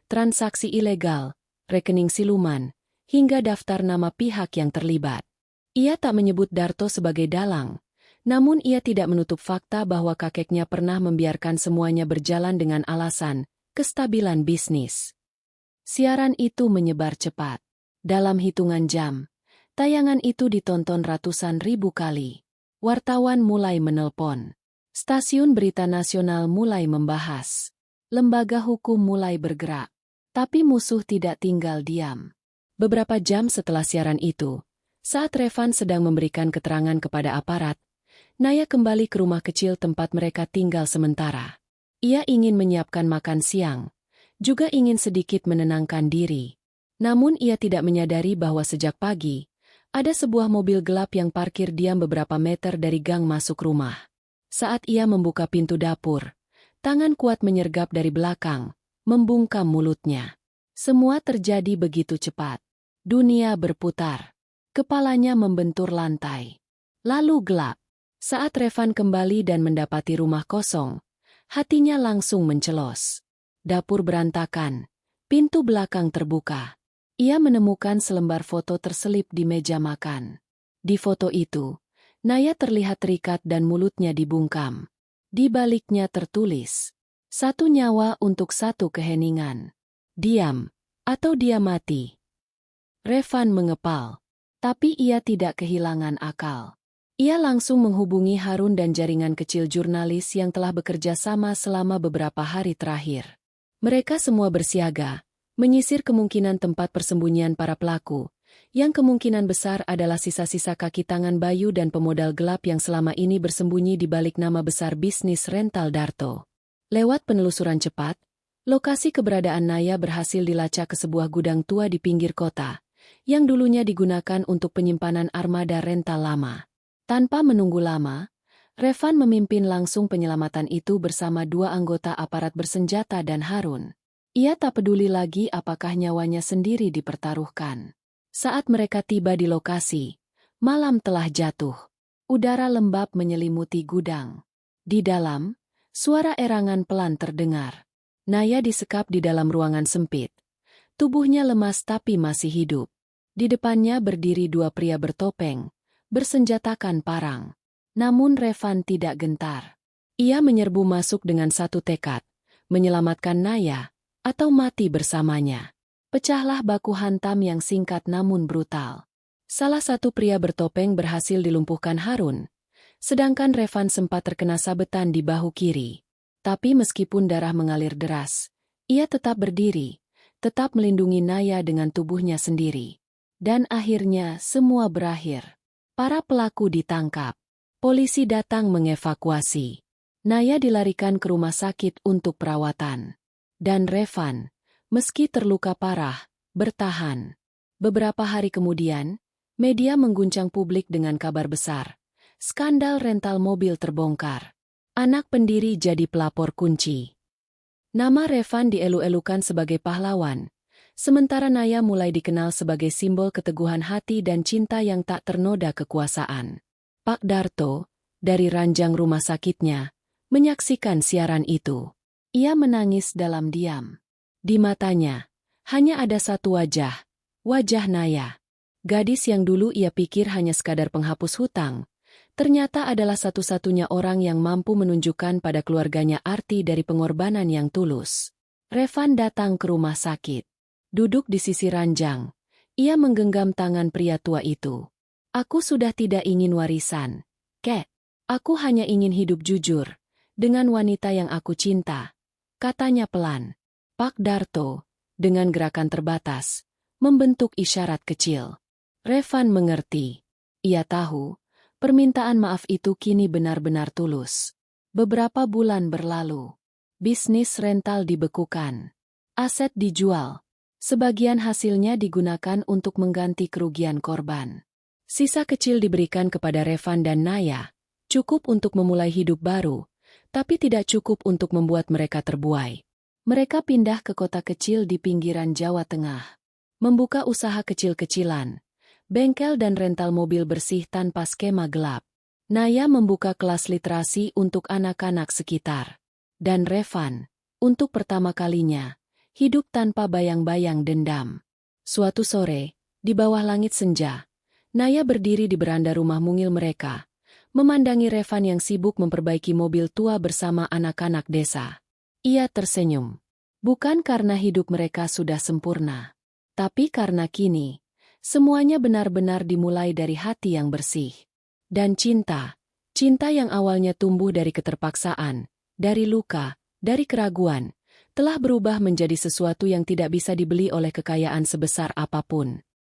transaksi ilegal, rekening siluman, hingga daftar nama pihak yang terlibat. Ia tak menyebut Darto sebagai dalang, namun ia tidak menutup fakta bahwa kakeknya pernah membiarkan semuanya berjalan dengan alasan kestabilan bisnis. Siaran itu menyebar cepat. Dalam hitungan jam, tayangan itu ditonton ratusan ribu kali. Wartawan mulai menelpon. Stasiun berita nasional mulai membahas. Lembaga hukum mulai bergerak. Tapi musuh tidak tinggal diam. Beberapa jam setelah siaran itu, saat Revan sedang memberikan keterangan kepada aparat, Naya kembali ke rumah kecil tempat mereka tinggal sementara. Ia ingin menyiapkan makan siang, juga ingin sedikit menenangkan diri. Namun ia tidak menyadari bahwa sejak pagi, ada sebuah mobil gelap yang parkir diam beberapa meter dari gang masuk rumah. Saat ia membuka pintu dapur, tangan kuat menyergap dari belakang, membungkam mulutnya. Semua terjadi begitu cepat. Dunia berputar. Kepalanya membentur lantai. Lalu gelap. Saat Revan kembali dan mendapati rumah kosong, hatinya langsung mencelos. Dapur berantakan. Pintu belakang terbuka. Ia menemukan selembar foto terselip di meja makan. Di foto itu, Naya terlihat terikat dan mulutnya dibungkam. Di baliknya tertulis, 1 nyawa untuk 1 keheningan. Diam, atau dia mati. Revan mengepal. Tapi ia tidak kehilangan akal. Ia langsung menghubungi Harun dan jaringan kecil jurnalis yang telah bekerja sama selama beberapa hari terakhir. Mereka semua bersiaga, menyisir kemungkinan tempat persembunyian para pelaku, yang kemungkinan besar adalah sisa-sisa kaki tangan Bayu dan pemodal gelap yang selama ini bersembunyi di balik nama besar bisnis rental Darto. Lewat penelusuran cepat, lokasi keberadaan Naya berhasil dilacak ke sebuah gudang tua di pinggir kota, yang dulunya digunakan untuk penyimpanan armada rental lama. Tanpa menunggu lama, Revan memimpin langsung penyelamatan itu bersama 2 anggota aparat bersenjata dan Harun. Ia tak peduli lagi apakah nyawanya sendiri dipertaruhkan. Saat mereka tiba di lokasi, malam telah jatuh. Udara lembab menyelimuti gudang. Di dalam, suara erangan pelan terdengar. Naya disekap di dalam ruangan sempit. Tubuhnya lemas tapi masih hidup. Di depannya berdiri 2 pria bertopeng, bersenjatakan parang. Namun Revan tidak gentar. Ia menyerbu masuk dengan satu tekad, menyelamatkan Naya, atau mati bersamanya. Pecahlah baku hantam yang singkat namun brutal. Salah satu pria bertopeng berhasil dilumpuhkan Harun, sedangkan Revan sempat terkena sabetan di bahu kiri. Tapi meskipun darah mengalir deras, ia tetap berdiri, tetap melindungi Naya dengan tubuhnya sendiri. Dan akhirnya semua berakhir. Para pelaku ditangkap. Polisi datang mengevakuasi. Naya dilarikan ke rumah sakit untuk perawatan. Dan Revan, meski terluka parah, bertahan. Beberapa hari kemudian, media mengguncang publik dengan kabar besar. Skandal rental mobil terbongkar. Anak pendiri jadi pelapor kunci. Nama Revan dielu-elukan sebagai pahlawan, sementara Naya mulai dikenal sebagai simbol keteguhan hati dan cinta yang tak ternoda kekuasaan. Pak Darto, dari ranjang rumah sakitnya, menyaksikan siaran itu. Ia menangis dalam diam. Di matanya, hanya ada satu wajah, wajah Naya. Gadis yang dulu ia pikir hanya sekadar penghapus hutang, ternyata adalah satu-satunya orang yang mampu menunjukkan pada keluarganya arti dari pengorbanan yang tulus. Revan datang ke rumah sakit. Duduk di sisi ranjang, ia menggenggam tangan pria tua itu. Aku sudah tidak ingin warisan, Kek. Aku hanya ingin hidup jujur, dengan wanita yang aku cinta, katanya pelan. Pak Darto, dengan gerakan terbatas, membentuk isyarat kecil. Revan mengerti. Ia tahu, permintaan maaf itu kini benar-benar tulus. Beberapa bulan berlalu. Bisnis rental dibekukan. Aset dijual. Sebagian hasilnya digunakan untuk mengganti kerugian korban. Sisa kecil diberikan kepada Revan dan Naya, cukup untuk memulai hidup baru, tapi tidak cukup untuk membuat mereka terbuai. Mereka pindah ke kota kecil di pinggiran Jawa Tengah. Membuka usaha kecil-kecilan, bengkel dan rental mobil bersih tanpa skema gelap. Naya membuka kelas literasi untuk anak-anak sekitar. Dan Revan, untuk pertama kalinya, hidup tanpa bayang-bayang dendam. Suatu sore, di bawah langit senja, Naya berdiri di beranda rumah mungil mereka, memandangi Revan yang sibuk memperbaiki mobil tua bersama anak-anak desa. Ia tersenyum. Bukan karena hidup mereka sudah sempurna, tapi karena kini, semuanya benar-benar dimulai dari hati yang bersih. Dan cinta yang awalnya tumbuh dari keterpaksaan, dari luka, dari keraguan, telah berubah menjadi sesuatu yang tidak bisa dibeli oleh kekayaan sebesar apapun.